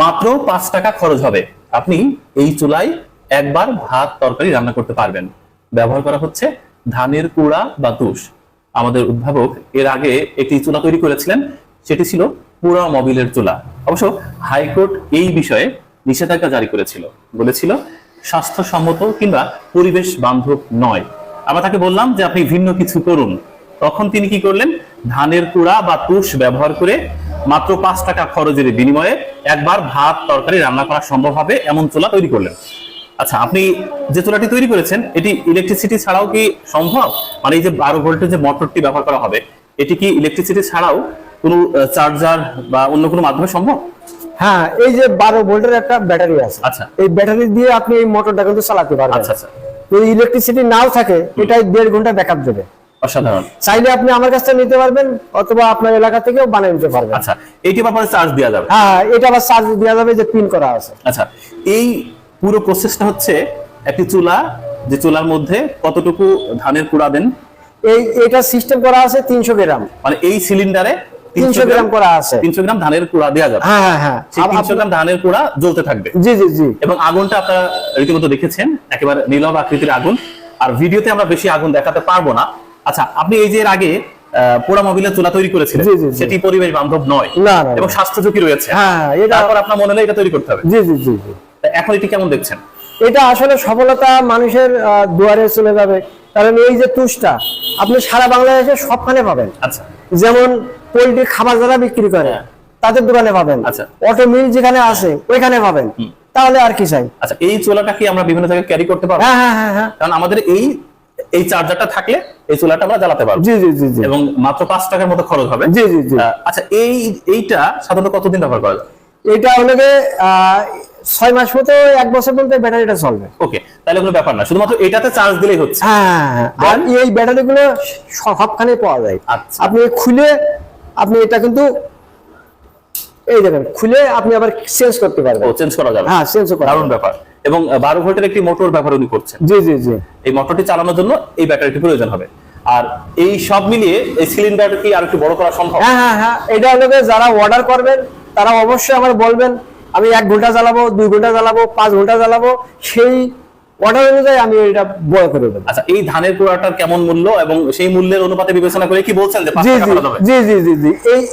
মাত্র 5 টাকা খরচ হবে, আপনি এই চুলায় একবার ভাত তরকারি রান্না করতে পারবেন। ব্যবহার করা হচ্ছে ধানের কুড়া বা তুষ। আমাদের উদ্ভাবক এর আগে একটি চুলা তৈরি করেছিলেন, সেটি ছিল পুরা মোবিলের চুলা। অবশ্য হাইকোর্ট এই বিষয়ে নিষেধাজ্ঞা জারি করেছিল, বলেছিল স্বাস্থ্যসম্মত কিংবা পরিবেশ বান্ধব নয়। আমরা তাকে বললাম যে আপনি ভিন্ন কিছু করুন। তখন তিনি কি করলেন, ধানের কুড়া বা তুষ ব্যবহার করে মাত্র 5 টাকা খরচের বিনিময়ে একবার ভাত তরকারি রান্না করা সম্ভব হবে এমন চুলা তৈরি করলেন। আচ্ছা, আপনি যে চুলাটি তৈরি করেছেন এটি ইলেকট্রিসিটি ছাড়াও কি সম্ভব? মানে এই যে 12 ভোল্টের যে মোটরটি ব্যবহার করা হবে, এটি কি ইলেকট্রিসিটি ছাড়াও কোনো চার্জার বা অন্য কোনো মাধ্যমে সম্ভব? হ্যাঁ, এই যে 12 ভোল্টের একটা ব্যাটারি আছে। আচ্ছা, এই ব্যাটারি দিয়ে আপনি এই মোটরটা কিন্তু চালাতে পারবেন। আচ্ছা আচ্ছা, যদি ইলেকট্রিসিটি নাও থাকে এটাই 1.5 ঘন্টা ব্যাকআপ দেবে। অসাধারণ। চাইলে আপনি আমার কাছ থেকে নিতে পারবেন অথবা আপনার এলাকা থেকেও বানিয়ে নিতে পারবেন। আচ্ছা, এইটি ব্যাপারে চার্জ দেওয়া যাবে? হ্যাঁ, এটা আবার চার্জ দেওয়া যাবে, যে পিন করা আছে। আচ্ছা, এই পুরো প্রসেসটা হচ্ছে একটি চুলা, যে চুলার মধ্যে কতটুকু ধানের কুড়া দেন? এটা সিস্টেম করা আছে 300 গ্রাম, মানে এই সিলিন্ডারে 300 গ্রাম করা আছে। 300 গ্রাম ধানের কুড়া দেওয়া যাবে। হ্যাঁ হ্যাঁ হ্যাঁ, সেই 300 গ্রাম ধানের কুড়া জ্বলতে থাকবে। জি জি জি। এবং আগুনটা আপনারা রীতিমতো দেখেছেন, একেবারে নীলব আকৃতির আগুন। আর ভিডিওতে আমরা বেশি আগুন দেখাতে পারবো না। আচ্ছা, আপনি এই যে এর আগে পোড়া মোবিলের চুলা তৈরি করেছিলেন, সেটি পরিবেশ বান্ধব নয় এবং স্বাস্থ্য ঝুঁকি রয়েছে। হ্যাঁ, তারপর আপনার মনে হলো এটা তৈরি করতে হবে। জি জি জি। এখন এটি কেমন দেখছেন? এটা আসলে সফলতা মানুষের দুয়ারে চলে যাবে, কারণ এই যে তুষটা আপনি সারা বাংলাদেশে সবখানে পাবেন। আচ্ছা, যেমন পোল্ট্রি খাবার যারা বিক্রি করে তাদের দোকানে পাবেন। আচ্ছা, অটো মিল যেখানে আছে ওইখানে পাবেন। তাহলে আর কি চাই? আচ্ছা, এই চুলাটা কি আমরা বিভিন্ন জায়গায় ক্যারি করতে পারবো? হ্যাঁ হ্যাঁ হ্যাঁ হ্যাঁ, কারণ আমাদের এই চার্জারটা থাকলে এই চুলাটা আমরা জ্বালাতে পারবো। জি জি জি জি। এবং মাত্র 5 টাকার মতো খরচ হবে। জি জি জি। আচ্ছা, এইটা সাধারণত কতদিন ব্যবহার করা যায়? এটা হলো 6 মাস মতো, 1 বছর পর্যন্ত ব্যাটারিটা চলবে। ওকে, তাহলে কোনো ব্যাপার না, শুধুমাত্র এটাতে চার্জ দিলেই হচ্ছে। হ্যাঁ, আর এই ব্যাটারিগুলো সবখানে পাওয়া যায়। আচ্ছা, আপনি খুলে আপনি এটা কিন্তু এই দেখেন, খুলে আপনি আবার চেঞ্জ করতে পারবেন। ও, চেঞ্জ করা যাবে? হ্যাঁ, চেঞ্জ করা। দারুণ ব্যাপার। এবং 12 ভোল্টের একটি মোটর ব্যবহার উনি করছেন। জি জি জি। এই মোটরটি চালানোর জন্য এই ব্যাটারিটি প্রয়োজন হবে। আর এই সব মিলিয়ে এই সিলিন্ডারটা কি আর একটু বড় করা সম্ভব? হ্যাঁ হ্যাঁ হ্যাঁ, এটা হলো যারা অর্ডার করবেন তারা অবশ্যই আমার বলবেন, আমি 1 ঘন্টা জ্বালাবো, 2 ঘন্টা জ্বালাবো, 5 ঘন্টা জ্বালাবো, সেই অর্ডার অনুযায়ী আমি এটা বড় করে দেবো। আচ্ছা, এই ধানের কুড়াটার কেমন মূল্য এবং সেই মূল্যের অনুপাতে বিবেচনা করে কি বলছেন যে 5 টাকা করা যাবে? জি জি জি জি।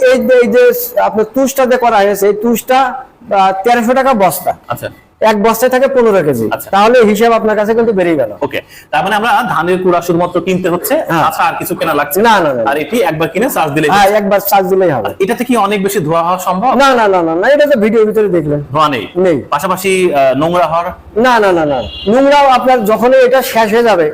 এই যে আপনার তুষটা যে করা হয়েছে, এই তুষটা 1300 টাকা বস্তা। আচ্ছা, এক বস্তায় থাকে 15 কেজি। তাহলে হিসাব আপনার কাছে কিন্তু বেরিয়ে গেল। ওকে, তার মানে আমরা ধানের কুড়া শুধুমাত্র কিনতে হচ্ছে, আচ্ছা আর কিছু কেনা লাগছে না না। আর এটি একবার কিনে চার্জ দিলেই? হ্যাঁ, একবার চার্জ দিলেই হবে। এটাতে কি অনেক বেশি ধোয়া হওয়া সম্ভব? না না না না, এটা তো ভিডিওর ভিতরে দেখলেন ধোয়া নেই। নেই। পাশাপাশি নোংরা হওয়ার? না না না না, নোংরাও আপনার যখনই এটা শেষ হয়ে যাবে,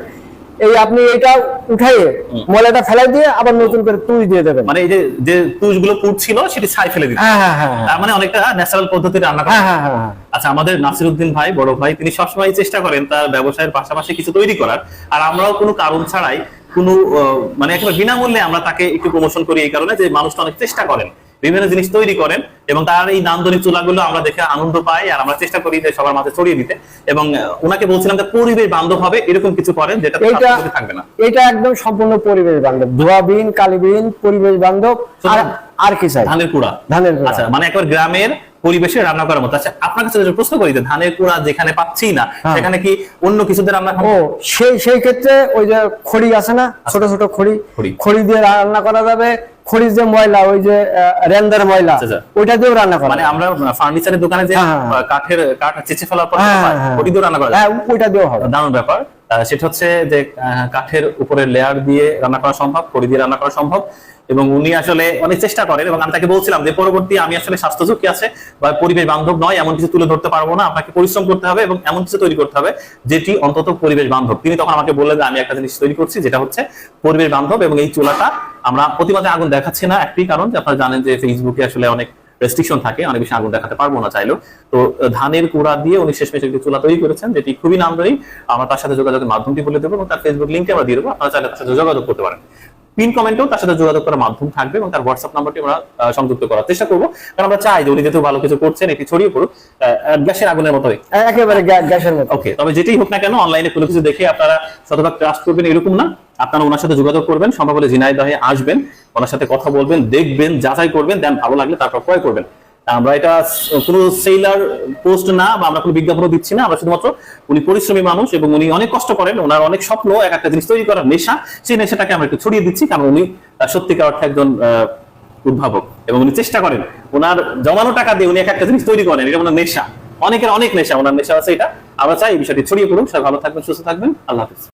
এই আপনি এটা উঠাইয়ে ময়লাটা ফেলাই দিয়ে আবার নতুন করে তুষ দিয়ে দেবেন। মানে এই যে তুষগুলো পুড়ছিল সেটি ছাই ফেলে দিতে? হ্যাঁ হ্যাঁ হ্যাঁ, তার মানে অনেকটা ন্যাচারাল পদ্ধতিতে রান্না করা। হ্যাঁ হ্যাঁ হ্যাঁ। আচ্ছা, আমাদের নাসিরউদ্দিন ভাই, বড় ভাই, তিনি সবসময় চেষ্টা করেন তার ব্যবসায়ের পাশাপাশি কিছু তৈরি করার। আর আমরাও কোনো কারণ ছাড়াই কোনো মানে একেবারে বিনামূল্যে আমরা তাকে একটু প্রমোশন করি, এই কারণে যে মানুষটা অনেক চেষ্টা করেন, বিভিন্ন জিনিস তৈরি করেন এবং তার এই নান্দনিক চুলাগুলো আমরা দেখে আনন্দ পাই। আর আমরা চেষ্টা করি যে সবার মাঝে ছড়িয়ে দিতে। এবং ওনাকে বলছিলাম যে পরিবেশ বান্ধব হবে এরকম কিছু করেন যেটা থাকবে না। এটা একদম সম্পূর্ণ পরিবেশ বান্ধব, ধোঁয়াবিহীন, কালিবিহীন, পরিবেশ বান্ধব। আর কি চাই? ধানের কুড়া। আচ্ছা, মানে একবার গ্রামের পরিবেশে রান্না করার মতো। আচ্ছা, আপনার কাছে যদি প্রশ্ন করি যে ধানের কুড়া যেখানে পাচ্ছি না সেখানে কি অন্য কিছুতে রান্না করব? সেই ক্ষেত্রে ওই যে খড়ি আছে না, ছোট ছোট খড়ি দিয়ে রান্না করা যাবে। খড়ির যে ময়লা, ওই যে রেন্দার ময়লা, ওইটা দিয়েও রান্না করা। মানে আমরা ফার্নিচারের দোকানে যে কাঠ চেঁচে ফেলার পর খড়ি দিয়ে রান্না করা, ওইটা দিয়েও হবে। দারুণ ব্যাপার। সেটা হচ্ছে যে কাঠের উপরে লেয়ার দিয়ে রান্না করা সম্ভব, খড়ি দিয়ে রান্না করা সম্ভব। এবং উনি আসলে অনেক চেষ্টা করেন এবং আমি তাকে বলছিলাম যে পরবর্তী আমি আসলে স্বাস্থ্য ঝুঁকি আছে বা পরিবেশ বান্ধব নয় এমন কিছু তুলে ধরতে পারবো না, আপনাকে পরিশ্রম করতে হবে এবং এমন কিছু তৈরি করতে হবে যেটি অন্তত পরিবেশ বান্ধব। তিনি তখন আমাকে বললেন যে আমি একটা জিনিস তৈরি করছি যেটা হচ্ছে পরিবেশ বান্ধব। এবং এই চুলাটা আমরা প্রতিমাতে আগুন দেখাচ্ছি না, একটি কারণ যে আপনারা জানেন যে ফেসবুকে আসলে অনেক রেস্ট্রিকশন থাকে, অনেক বেশি আগুন দেখাতে পারবো না চাইলেও। তো ধানের কুড়া দিয়ে উনি শেষমেশ একটি চুলা তৈরি করেছেন যেটি খুবই নামদারি। আমরা তার সাথে যোগাযোগের মাধ্যমটি বলে দেবো এবং তার ফেসবুক লিঙ্কটি আমরা দিয়ে দেবো, আপনারা চাইলে তার সাথে যোগাযোগ করতে পারেন। পিন কমেন্টেও তার সাথে যোগাযোগ করার মাধ্যম থাকবে এবং তার হোয়াটসঅ্যাপ নাম্বারটি আমরা সংযুক্ত করার চেষ্টা করবো, কারণ আমরা চাই যে উনি যেহেতু ভালো কিছু করছেন এটি ছড়িয়ে পড়ুক গ্যাসের আগুনের মতোই, একেবারে গ্যাসের মতো। ওকে, তবে যেটাই হোক না কেন অনলাইনে কোনো কিছু দেখে আপনারা শতভাগ ট্রাস্ট করবেন এরকম না। আপনারা ওনার সাথে যোগাযোগ করবেন, সম্ভব হলে ঝিনাইদহে আসবেন, ওনার সাথে কথা বলবেন, দেখবেন, যাচাই করবেন, দেন ভালো লাগলে তারপর ক্রয় করবেন। আমরা এটা কোনো সেলার পোস্ট না, বা আমরা কোনো বিজ্ঞাপনও দিচ্ছি না। আমরা শুধুমাত্র উনি পরিশ্রমী মানুষ এবং উনি অনেক কষ্ট করেন, ওনার অনেক স্বপ্ন এক একটা জিনিস তৈরি করার নেশা, সেই নেশাটাকে আমরা একটু ছড়িয়ে দিচ্ছি, কারণ উনি সত্যিকার অর্থে একজন উদ্ভাবক এবং উনি চেষ্টা করেন ওনার জমানো টাকা দিয়ে উনি এক একটা জিনিস তৈরি করেন। এটা ওনার নেশা, অনেকের অনেক নেশা, ওনার নেশা আছে এটা। আমরা চাই এই বিষয়টি ছড়িয়ে পড়ুক। সবাই ভালো থাকবেন, সুস্থ থাকবেন, আল্লাহ হাফেজ।